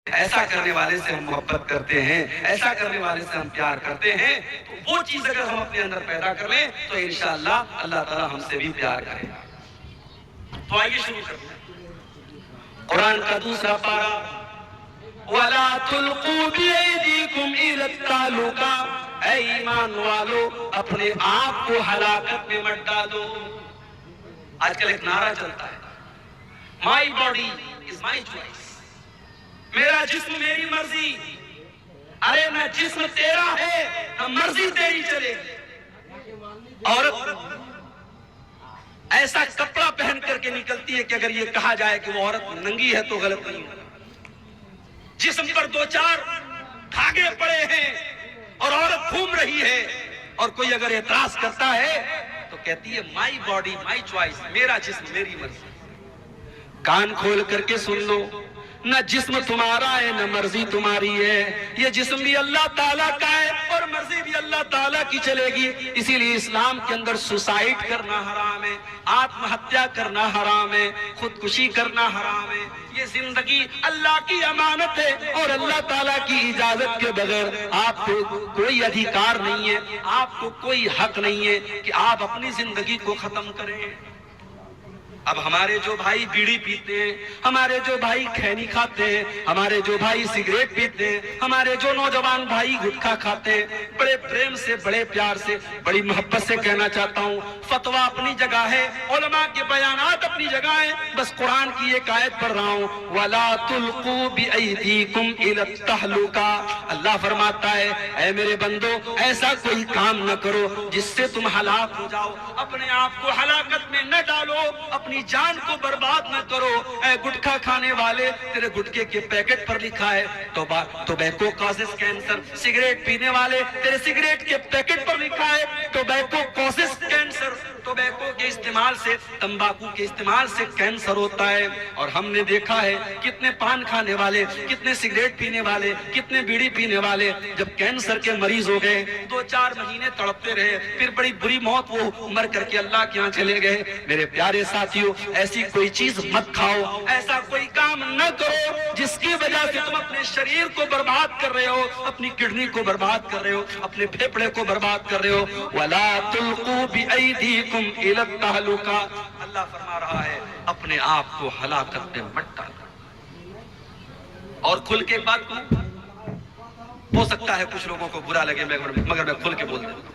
ایسا کرنے والے سے ہم محبت کرتے ہیں، ایسا کرنے والے سے ہم پیار کرتے ہیں، تو وہ چیز اگر ہم اپنے اندر پیدا کر لیں تو انشاءاللہ اللہ تعالیٰ ہم سے بھی پیار کرے گا۔ تو آئیے شروع کرتے ہیں قرآن کا دوسرا پارہ، وَلَا تُلْقُوا بِأَيْدِيكُمْ إِلَى التَّهْلُكَةِ، اے ایمان والو اپنے آپ کو ہلاکت میں مت ڈالو۔ آج کل ایک نعرہ چلتا ہے، my body is my choice, میرا جسم میری مرضی۔ ارے نہ جسم تیرا ہے نہ مرضی تیری چلے گی۔ عورت ایسا کپڑا پہن کر کے نکلتی ہے کہ اگر یہ کہا جائے کہ وہ عورت ننگی ہے تو غلط نہیں ہوگا۔ جسم پر دو چار دھاگے پڑے ہیں اور عورت گھوم رہی ہے، اور کوئی اگر اعتراض کرتا ہے تو کہتی ہے مائی باڈی مائی چوائس، میرا جسم میری مرضی۔ کان کھول کر کے سن لو، نہ جسم تمہارا ہے نہ مرضی تمہاری ہے، یہ جسم بھی اللہ تعالیٰ کا ہے اور مرضی بھی اللہ تعالیٰ کی چلے گی۔ اسی لیے اسلام کے اندر سوسائڈ کرنا حرام ہے، آتم ہتیا کرنا حرام ہے، خودکشی کرنا حرام ہے۔ یہ زندگی اللہ کی امانت ہے اور اللہ تعالیٰ کی اجازت کے بغیر آپ کو کوئی ادھیکار نہیں ہے، آپ کو کوئی حق نہیں ہے کہ آپ اپنی زندگی کو ختم کریں۔ اب ہمارے جو بھائی بیڑی پیتے ہیں، ہمارے جو بھائی کھینی کھاتے ہیں، ہمارے جو بھائی سگریٹ پیتے ہیں، ہمارے جو نوجوان بھائی گٹکھا کھاتے ہیں، بڑے پریم سے بڑے پیار سے بڑی محبت سے کہنا چاہتا ہوں، فتویٰ اپنی جگہ ہے، علماء کے بیانات اپنی جگہ ہیں، بس قرآن کی ایک آیت پڑھ رہا ہوں، وَلَا تُلْقُوا بِأَيْدِيكُمْ إِلَى التَّهْلُكَةِ۔ اللہ فرماتا ہے اے میرے بندو ایسا کوئی کام نہ کرو جس سے تم ہلاک ہو جاؤ، اپنے آپ کو ہلاکت میں نہ ڈالو، اپنی جان کو برباد نہ کرو۔ اے گٹکھا کھانے والے، تیرے گٹکے کے پیکٹ پر لکھا ہے ٹوبیکو کازز کینسر۔ سگریٹ پینے والے، تیرے سگریٹ کے پیکٹ پر لکھا ہے ٹوبیکو کازز کینسر۔ ٹوبیکو کے استعمال سے، تمباکو کے استعمال سے کینسر ہوتا ہے۔ اور ہم نے دیکھا ہے کتنے پان کھانے والے، کتنے سگریٹ پینے والے، کتنے بیڑی پینے والے جب کینسر کے مریض ہو گئے 2-4 مہینے تڑپتے رہے، پھر بڑی بری موت وہ مر کر کے اللہ کے ہاں چلے گئے۔ میرے پیارے ساتھیوں، ایسی کوئی چیز مت کھاؤ، ایسا کوئی کام نہ کرو جس کی وجہ سے تم اپنے شریر کو برباد کر رہے ہو، اپنی کڈنی کو برباد کر رہے ہو، اپنے پھیپھڑے کو برباد کر رہے ہو۔ وَلَا تُلْقُوا بِأَيْدِيكُمْ إِلَى التَّهْلُكَةِ۔ اللہ فرما رہا ہے اپنے آپ کو ہلاکت میں مت ڈالو۔ اور کھل کے ایک بات کہوں، ہو سکتا ہے کچھ لوگوں کو برا لگے مگر میں کھل کے بول دیتا ہوں۔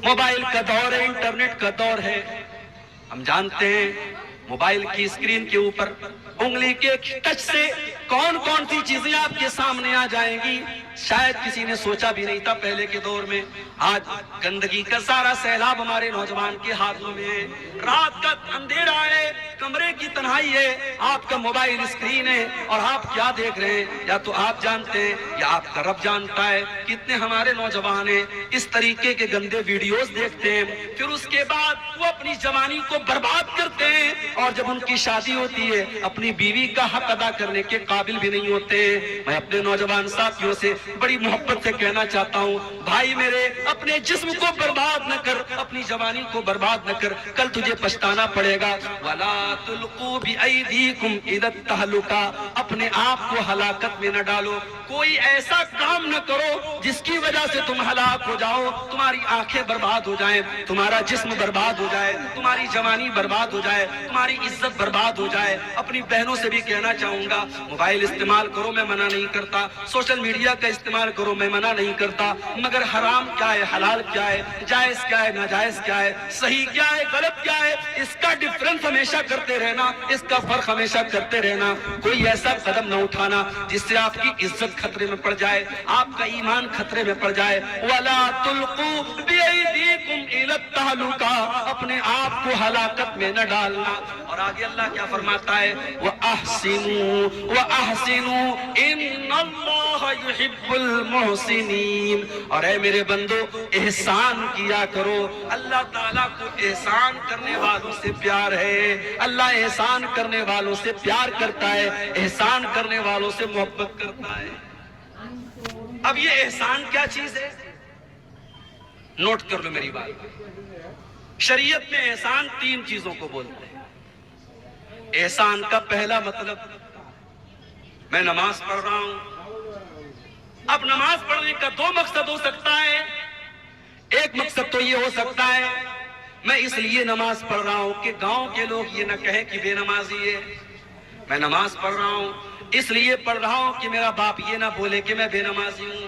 موبائل کا دور ہے، انٹرنیٹ کا دور ہے، ہم جانتے ہیں موبائل کی اسکرین کے اوپر انگلی کے ٹچ سے کون کون سی چیزیں آپ کے سامنے آ جائیں گی، شاید کسی نے سوچا بھی نہیں تھا پہلے کے دور میں۔ آج گندگی کا سارا سیلاب ہمارے نوجوان کے ہاتھوں میں ہے، رات کا اندھیرا ہے، کمرے کی تنہائی ہے، آپ کا موبائل اسکرین ہے اور آپ کیا دیکھ رہے ہیں یا تو آپ جانتے ہیں یا آپ کا رب جانتا ہے۔ کتنے ہمارے نوجوان ہیں اس طریقے کے گندے ویڈیوز دیکھتے ہیں، پھر اس کے بعد وہ اپنی جوانی کو برباد کرتے ہیں، اور جب ان کی شادی ہوتی ہے اپنی بیوی کا حق ادا کرنے کے قابل بھی نہیں ہوتے ہیں۔ میں اپنے نوجوان ساتھیوں سے بڑی محبت سے کہنا چاہتا ہوں، بھائی میرے اپنے جسم کو برباد نہ کر، اپنی جوانی کو برباد نہ کر، کل تجھے پچھتانا پڑے گا۔ وَلَا تُلْقُوا بِأَيْدِيكُمْ إِلَى التَّهْلُكَةِ، اپنے آپ کو ہلاکت میں نہ ڈالو۔ کوئی ایسا کام نہ کرو جس کی وجہ سے تم ہلاک ہو جاؤ، تمہاری آنکھیں برباد ہو جائیں، تمہارا جسم برباد ہو جائے، تمہاری جوانی برباد ہو جائے، تمہاری عزت برباد ہو جائے۔ اپنی بہنوں سے بھی کہنا چاہوں گا، موبائل استعمال کرو میں منع نہیں کرتا، سوشل میڈیا کا استعمال کرو میں منع نہیں کرتا، مگر حرام کیا ہے، حلال کیا ہے، جائز کیا ہے، ناجائز کیا ہے، صحیح کیا ہے، غلط کیا ہے، اس کا ڈفرنس ہمیشہ کرتے رہنا، اس کا فرق ہمیشہ کرتے رہنا۔ کوئی ایسا قدم نہ اٹھانا جس سے آپ کی عزت خطرے میں پڑ جائے، آپ کا ایمان خطرے میں پڑ جائے۔ وَلَا تُلْقُوا بِأَيْدِيكُمْ إِلَى التَّهْلُكَةِ، اپنے آپ کو ہلاکت میں نہ ڈالنا۔ اور آگے اللہ کیا فرماتا ہے، وَأَحْسِنُوا وَأَحْسِنُوا إِنَّ اللَّهَ يُحِبُّ الْمُحْسِنِينَ۔ اور اے میرے بندو احسان کیا کرو، اللہ تعالیٰ کو احسان کرنے والوں سے پیار ہے، اللہ احسان کرنے والوں سے پیار کرتا ہے، احسان کرنے والوں سے محبت کرتا ہے۔ اب یہ احسان کیا چیز ہے، نوٹ کر لو میری بات۔ شریعت میں احسان 3 چیزوں کو بولتے ہیں۔ احسان کا پہلا مطلب میں نماز پڑھ رہا ہوں. اب نماز پڑھنے کا دو مقصد ہو سکتا ہے. ایک مقصد تو یہ ہو سکتا ہے میں اس لیے نماز پڑھ رہا ہوں کہ گاؤں کے لوگ یہ نہ کہیں کہ بے نمازی ہے. میں نماز پڑھ رہا ہوں اس لیے پڑھ رہا ہوں کہ میرا باپ یہ نہ بولے کہ میں بے نمازی ہوں.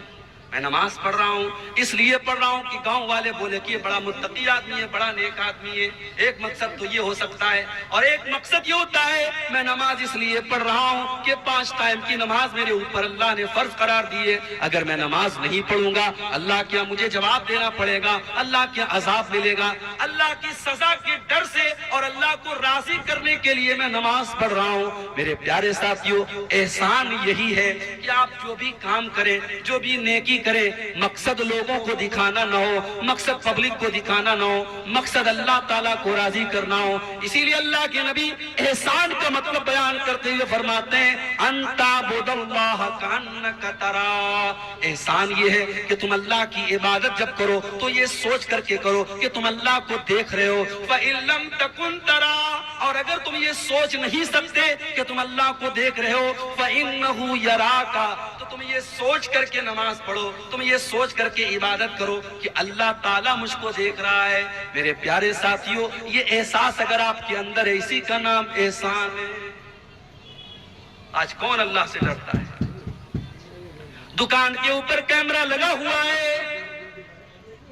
میں نماز پڑھ رہا ہوں اس لیے پڑھ رہا ہوں کہ گاؤں والے بولے کہ یہ بڑا متقی آدمی ہے, بڑا نیک آدمی ہے. ایک مقصد تو یہ ہو سکتا ہے. اور ایک مقصد یہ ہوتا ہے میں نماز اس لیے پڑھ رہا ہوں کہ 5 ٹائم کی نماز میرے اوپر اللہ نے فرض قرار دی ہے. اگر میں نماز نہیں پڑھوں گا اللہ کیا مجھے جواب دینا پڑے گا, اللہ کیا عذاب ملے گا. اللہ کی سزا کے ڈر سے اور اللہ کو راضی کرنے کے لیے میں نماز پڑھ رہا ہوں. میرے پیارے ساتھیوں, احسان یہی ہے کہ آپ جو بھی کام کریں, جو بھی نیکی کرے, مقصد لوگوں کو دکھانا نہ ہو, مقصد پبلک کو دکھانا نہ ہو, مقصد اللہ تعالیٰ کو راضی کرنا ہو. اسی لیے اللہ کے نبی احسان کا مطلب بیان کرتے ہوئے فرماتے ہیں ان تعبد اللہ کأنک تراہ. احسان یہ ہے کہ تم اللہ کی عبادت جب کرو تو یہ سوچ کر کے کرو کہ تم اللہ کو دیکھ رہے ہو. فإن لم تکن تراہ, اور اگر تم یہ سوچ نہیں سکتے کہ تم اللہ کو دیکھ رہے ہو, فإنہ یراک, تو تم یہ سوچ کر کے نماز پڑھو, تم یہ سوچ کر کے عبادت کرو کہ اللہ تعالیٰ مجھ کو دیکھ رہا ہے. میرے پیارے ساتھیوں, یہ احساس اگر آپ کے اندر ہے اسی کا نام احسان ہے. آج کون اللہ سے ڈرتا ہے؟ دکان کے اوپر کیمرہ لگا ہوا ہے,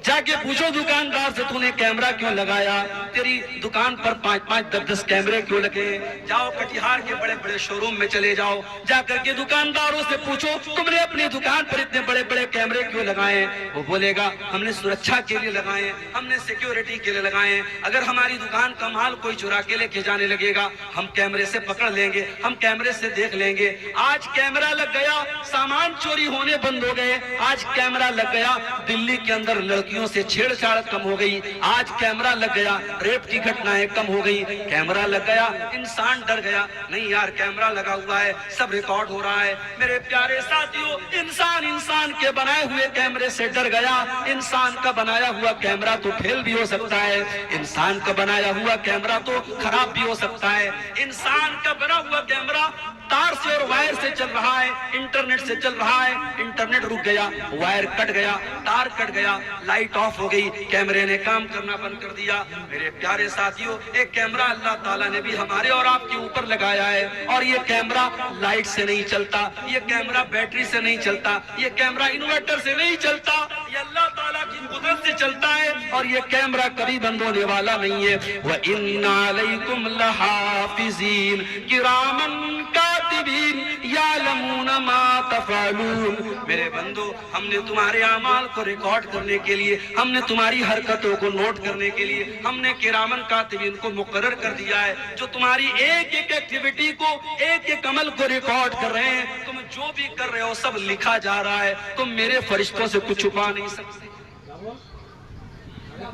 جا کے پوچھو دکاندار سے تو نے کیمرہ کیوں لگایا, تیری دکان پر 5-5 10 کیمرے کیوں لگے. جاؤ کٹیہار کے بڑے بڑے شو روم میں چلے جاؤ, جا کر کے دکانداروں سے پوچھو تم نے اپنی دکان پر اتنے بڑے بڑے کیمرے کیوں لگائے. وہ بولے گا ہم نے سرکشا کے لیے لگائے, ہم نے سیکیورٹی کے لیے لگائے. اگر ہماری دکان کا مال کوئی چرا کے لے کے جانے لگے گا ہم کیمرے سے پکڑ لیں گے, ہم کیمرے سے دیکھ لیں گے. آج کیمرہ لگ گیا, سامان چوری ہونے بند ہو گئے. آج کیمرہ لگ گیا, دلی کے اندر لڑکیوں سے چھیڑ چھاڑ کم ہو گئی. آج کیمرہ لگ گیا, ریپ کی گھٹنائیں کم ہو گئی. کیمرہ لگ گیا, انسان ڈر گیا, نہیں یار کیمرہ لگا ہوا ہے سب ریکارڈ ہو رہا ہے. میرے پیارے ساتھیوں, انسان کے بنائے ہوئے کیمرے سے ڈر گیا. انسان کا بنایا ہوا کیمرہ تو فیل بھی ہو سکتا ہے, انسان کا بنایا ہوا کیمرہ تو خراب بھی ہو سکتا ہے. انسان کا بنا ہوا کیمرہ تار سے اور وائر سے چل رہا ہے, انٹرنیٹ سے چل رہا ہے. انٹرنیٹ رک گیا, وائر کٹ گیا, تار کٹ گیا, لائٹ آف ہو گئی, کیمرے نے کام کرنا بند کر دیا. میرے پیارے ساتھیوں, ایک کیمرہ اللہ تعالیٰ نے بھی ہمارے اور آپ کے اوپر لگایا ہے, اور یہ کیمرہ لائٹ سے نہیں چلتا, یہ کیمرہ بیٹری سے نہیں چلتا, یہ کیمرہ انورٹر سے نہیں چلتا, یہ اللہ تعالیٰ کی قدرت سے چلتا ہے. اور یہ کیمرہ کبھی بند ہونے والا نہیں ہے. وَإِنَّ عَلَيْكُمْ لَحَافِظِينَ كِرَامًا كَاتِبِينَ يَعْلَمُونَ مَا تَفْعَلُونَ. میرے بندو, ہم نے تمہارے اعمال کو ریکارڈ کرنے کے لیے, ہم نے تمہاری حرکتوں کو نوٹ کرنے کے لیے, ہم نے کرامن کاتبین کو مقرر کر دیا ہے جو تمہاری ایک ایک ایکٹیویٹی کو, ایک ایک عمل کو ریکارڈ کر رہے ہیں. تم جو بھی کر رہے ہو سب لکھا جا رہا ہے, تم میرے فرشتوں سے کچھ چھپا نہیں سکتے.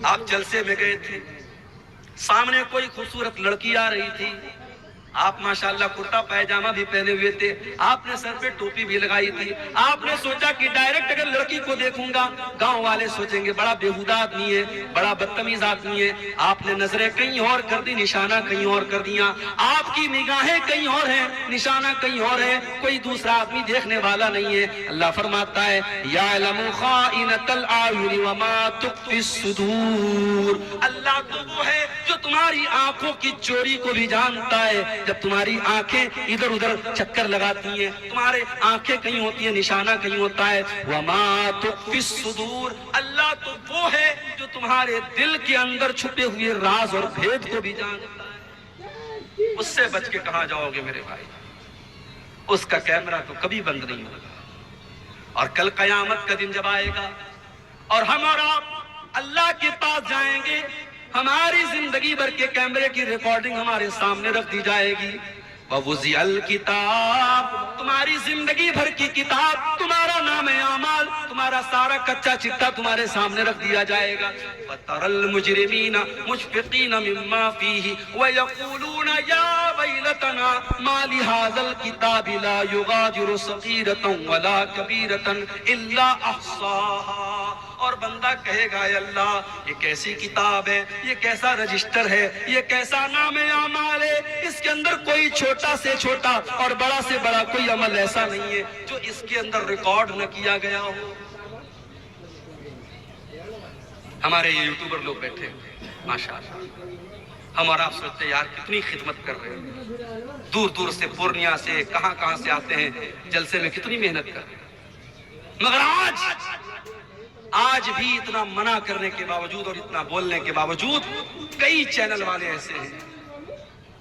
آپ جلسے میں گئے تھے, سامنے کوئی خوبصورت لڑکی آ رہی تھی, آپ ماشاءاللہ کرتا پائجامہ بھی پہنے ہوئے تھے, آپ نے سر پہ ٹوپی بھی لگائی تھی. آپ نے سوچا کہ ڈائریکٹ اگر لڑکی کو دیکھوں گا گاؤں والے سوچیں گے بڑا بےہودہ آدمی ہے, بڑا بدتمیز آدمی ہے. آپ نے نظریں کہیں اور کر دی, نشانہ کہیں اور کر دیا. آپ کی نگاہیں کہیں اور ہیں, نشانہ کہیں اور ہے, کوئی دوسرا آدمی دیکھنے والا نہیں ہے. اللہ فرماتا ہے یعلم خائنۃ الاعین وما تخفی الصدور. اللہ تو وہ ہے جو تمہاری آنکھوں کی چوری کو بھی جانتا ہے. جب تمہاری آنکھیں ادھر ادھر چکر لگاتی ہیں, تمہارے آنکھیں کہیں ہوتی ہیں, نشانہ کہیں ہوتا ہے. وما تخفی الصدور, اللہ تو وہ ہے جو تمہارے دل کے اندر چھپے ہوئے راز اور بھید کو بھی جانتا ہے. اس سے بچ کے کہاں جاؤ گے میرے بھائی؟ اس کا کیمرہ تو کبھی بند نہیں ہوگا. اور کل قیامت کا دن جب آئے گا اور ہم اور آپ اللہ کے پاس جائیں گے, ہماری زندگی بھر کے کیمرے کی ریکارڈنگ ہمارے سامنے رکھ دی جائے گی. وَوُزِعَ الْكِتَابُ, تمہاری زندگی بھر کی کتاب, تمہارا نام اعمال, تمہارا سارا کچا چٹا تمہارے سامنے رکھ دیا جائے گا. وَتَرَى الْمُجْرِمِينَ مُشْفِقِينَ مِمَّا فِيهِ وَيَقُولُونَ يَا ویلتنا ما لهذا الكتاب لا يغادر صغيرة ولا كبيرة الا احصاها. اور بندہ کہے گا اے اللہ یہ کیسی کتاب ہے, یہ کیسا رجسٹر ہے, یہ کیسا نام اعمال ہے, اس کے اندر کوئی چھوٹا سے چھوٹا اور بڑا سے بڑا کوئی عمل ایسا نہیں ہے جو اس کے اندر ریکارڈ نہ کیا گیا ہو. ہمارے یہ یوٹیوبر لوگ بیٹھے ہیں ماشاءاللہ, ہم اور آپ سوچتے ہیں یار کتنی خدمت کر رہے ہیں, دور دور سے پورنیا سے کہاں سے آتے ہیں جلسے میں, کتنی محنت کر رہے ہیں, مگر آج بھی اتنا منع کرنے کے باوجود اور اتنا بولنے کے باوجود کئی چینل والے ایسے ہیں,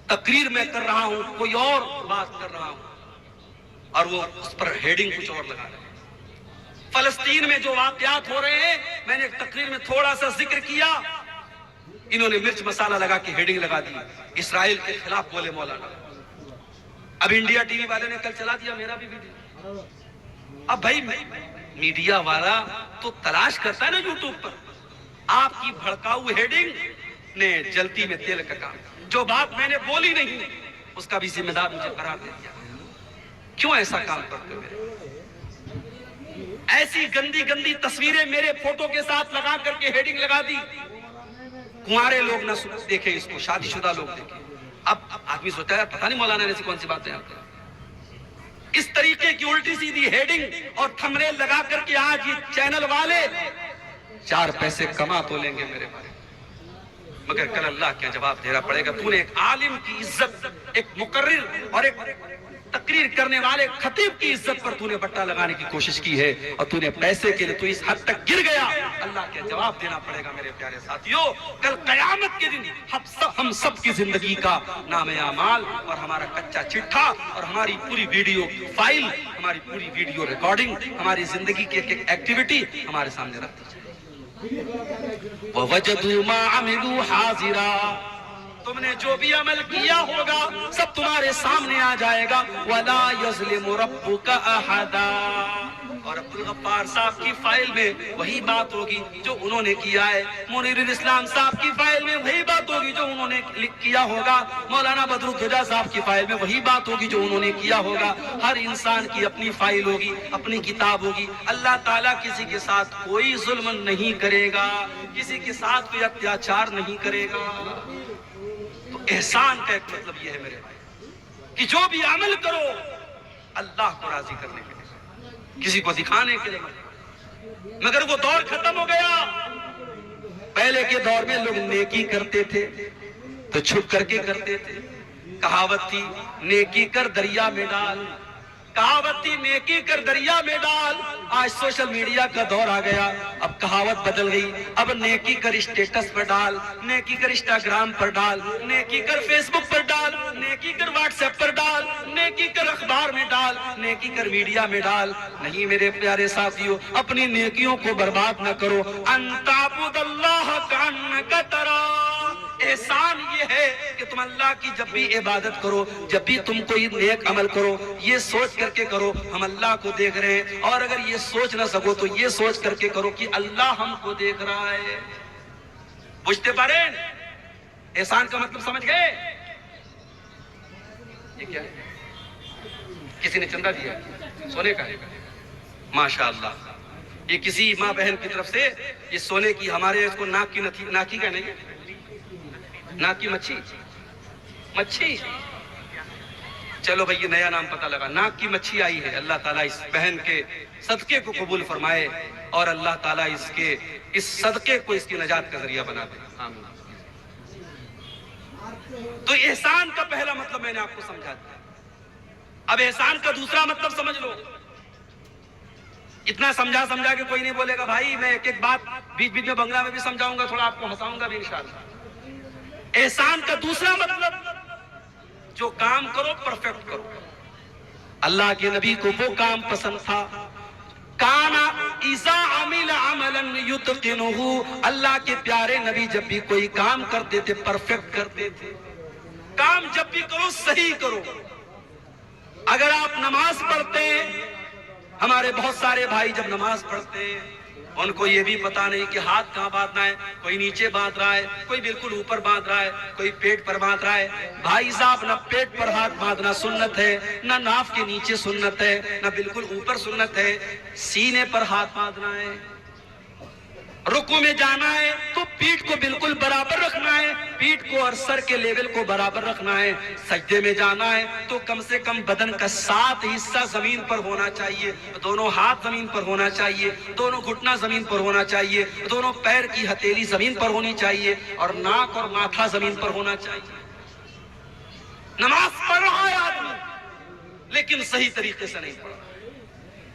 تقریر میں کر رہا ہوں کوئی اور بات کر رہا ہوں اور وہ اس پر ہیڈنگ کچھ اور لگا رہے ہیں. فلسطین میں جو واقعات ہو رہے ہیں میں نے ایک تقریر میں تھوڑا سا ذکر کیا, انہوں نے مرچ مسالہ لگا کے ہیڈنگ لگا دی, اسرائیل کے خلاف بولے مولانا. اب انڈیا ٹی وی والے نے کل چلا دیا میرا بھی ویڈیو. اب بھائی میڈیا والا تو تلاش کرتا ہے نا یوٹیوب پر, آپ کی بھڑکاؤ ہیڈنگ نے جلتی میں تیل کا کام, جو بات میں نے بولی نہیں اس کا بھی ذمہ دار مجھے قرار دے دیا. کیوں ایسا کام کرتے ہو میرے؟ ایسی گندی گندی تصویریں میرے فوٹو کے ساتھ لگا کر کے ہیڈنگ لگا دی. کنوارے لوگ نہ دیکھیں اس کو, شادی شدہ لوگ دیکھیں. اب آدمی سوچتا ہے پتہ نہیں مولانا نے ایسی کون سی باتیں آپ کو, اس طریقے کی الٹی سیدھی ہیڈنگ اور تھمبنیل لگا کر کے آج یہ چینل والے 4 پیسے کما تو لیں گے میرے بھائی, مگر کل اللہ کیا جواب دینا پڑے گا. تو نے ایک عالم کی عزت, ایک مقرر اور ایک تقریر کرنے والے خطیب کی عزت پر تو نے بٹا لگانے کی کوشش کی ہے, اور تو نے پیسے کے لیے تو اس حد تک گر گیا. اللہ کیا جواب دینا پڑے گا میرے پیارے ساتھیوں. کل قیامت کے دن ہم سب کی زندگی کا نام اعمال اور ہمارا کچا چٹھا اور ہماری پوری ویڈیو فائل, ہماری پوری ویڈیو ریکارڈنگ, ہماری زندگی کی ایک ایکٹیویٹی ہمارے سامنے رکھ دی جائے. وَوَجَدُوا مَا عَمِلُوا حَاضِرًا, تم نے جو بھی عمل کیا ہوگا سب تمہارے سامنے آ جائے گا. وَلَا يَظْلِمُ رَبُّكَ أَحَدًا, اور عبدالغفار صاحب کی فائل میں وہی بات ہوگی جو انہوں نے کیا ہے, منیر الاسلام صاحب کی فائل میں وہی بات ہوگی جو انہوں نے کیا ہوگا, مولانا بدرالدجا صاحب کی فائل میں وہی بات ہوگی جو انہوں نے کیا ہوگا. ہر انسان کی اپنی فائل ہوگی, اپنی کتاب ہوگی. اللہ تعالیٰ کسی کے ساتھ کوئی ظلم نہیں کرے گا, کسی کے ساتھ کوئی اتیاچار نہیں کرے گا. احسان کا ایک مطلب یہ ہے میرے بھائی کہ جو بھی عمل کرو اللہ کو راضی کرنے کے لیے, کسی کو دکھانے کے لیے. مگر وہ دور ختم ہو گیا. پہلے کے دور میں لوگ نیکی کرتے تھے تو چھپ کر کے کرتے تھے. کہاوت تھی نیکی کر دریا میں ڈال, کہاوت تھی نیکی کر دریا میں ڈال. آج سوشل میڈیا کا دور آ گیا, اب کہاوت بدل گئی. اب نیکی کر اسٹیٹس پر ڈال, نیکی کر انسٹاگرام پر ڈال, نیکی کر فیس بک پر ڈال, نیکی کر واٹس ایپ پر ڈال, نیکی کر اخبار میں ڈال, نیکی کر میڈیا میں ڈال. نہیں میرے پیارے ساتھیوں, اپنی نیکیوں کو برباد نہ کرو. ان تعبد اللہ کانک تراہ, احسان یہ ہے کہ تم اللہ کی جب بھی عبادت کرو, جب بھی تم کوئی نیک عمل کرو, یہ سوچ کر کے کرو ہم اللہ کو دیکھ رہے ہیں. اور اگر یہ سوچ نہ سکو تو یہ سوچ کر کے کرو کہ اللہ ہم کو دیکھ رہا ہے. بجھتے پارے احسان کا مطلب سمجھ گئے؟ یہ کیا ہے؟ کسی نے چندہ دیا سونے کا, ماشاءاللہ. یہ کسی ماں بہن کی طرف سے یہ سونے کی, ہمارے اس کو ناکی کا نہیں, ناک کی مچھی. چلو بھئی یہ نیا نام پتہ لگا, ناک کی مچھی آئی ہے. اللہ تعالیٰ اس بہن کے صدقے کو قبول فرمائے اور اللہ تعالیٰ اس صدقے کو اس کی نجات کا ذریعہ بنا دے. آمین. تو احسان کا پہلا مطلب میں نے آپ کو سمجھا دیا. اب احسان کا دوسرا مطلب سمجھ لو. اتنا سمجھا کہ کوئی نہیں بولے گا بھائی میں ایک بات بیچ میں بنگلہ میں بھی سمجھاؤں گا, تھوڑا آپ کو ہنساؤں گا بھی انشاءاللہ. احسان کا دوسرا مطلب جو کام کرو پرفیکٹ کرو. اللہ کے نبی کو وہ کام پسند تھا, کانا اذا عمل عملا یتقنہ, اللہ کے پیارے نبی جب بھی کوئی کام کرتے تھے پرفیکٹ کرتے تھے. کام جب بھی کرو صحیح کرو. اگر آپ نماز پڑھتے ہیں, ہمارے بہت سارے بھائی جب نماز پڑھتے ہیں ان کو یہ بھی پتا نہیں کہ ہاتھ کہاں باندھنا ہے، کوئی نیچے باندھ رہا ہے، کوئی بالکل اوپر باندھ رہا ہے، کوئی پیٹ پر باندھ رہا ہے۔ بھائی صاحب، نہ پیٹ پر ہاتھ باندھنا سنت ہے، نہ ناف کے نیچے سنت ہے، نہ بالکل اوپر سنت ہے۔ سینے پر ہاتھ باندھنا ہے۔ رکوع میں جانا ہے تو پیٹھ کو بالکل برابر رکھنا ہے، پیٹھ کو اور سر کے لیول کو برابر رکھنا ہے۔ سجدے میں جانا ہے تو کم سے کم بدن کا 7 حصہ زمین پر ہونا چاہیے، دونوں ہاتھ زمین پر ہونا چاہیے، دونوں گھٹنا زمین پر ہونا چاہیے، دونوں پیر کی ہتھیلی زمین پر ہونی چاہیے، اور ناک اور ماتھا زمین پر ہونا چاہیے۔ نماز پڑھ رہا ہے آدمی لیکن صحیح طریقے سے نہیں پڑھ رہا۔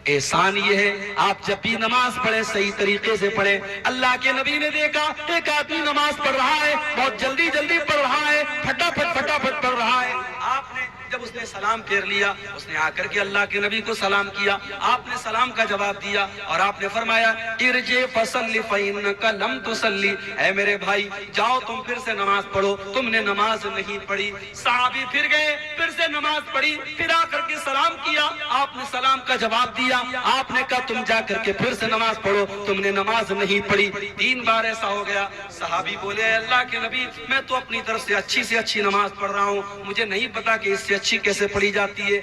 احسان یہ ہے آپ جب بھی نماز پڑھیں صحیح طریقے سے پڑھیں۔ اللہ کے نبی نے دیکھا ایک آدمی نماز پڑھ رہا ہے، بہت جلدی جلدی پڑھ رہا ہے، پھٹافٹ پڑھ رہا ہے۔ آپ نے جب اس نے سلام پھیر لیا، اس نے آ کر کے اللہ کے نبی کو سلام کیا، آپ نے سلام کا جواب دیا اور آپ نے فرمایا ارجع فصلی فإنک لم تصلی، اے میرے بھائی جاؤ تم پھر سے نماز پڑھو، تم نے نماز نہیں پڑھی۔ صحابی پھر گئے، پھر سے نماز پڑھی، پھر آ کر کے سلام کیا، آپ نے سلام کا جواب دیا، آپ نے کہا تم جا کر کے پھر سے نماز پڑھو، تم نے نماز نہیں پڑھی۔ 3 بار ایسا ہو گیا۔ صحابی بولے اے اللہ کے نبی میں تو اپنی طرف سے اچھی نماز پڑھ رہا ہوں، مجھے نہیں پتا کہ اس سے اچھی کیسے پڑھی جاتی ہے۔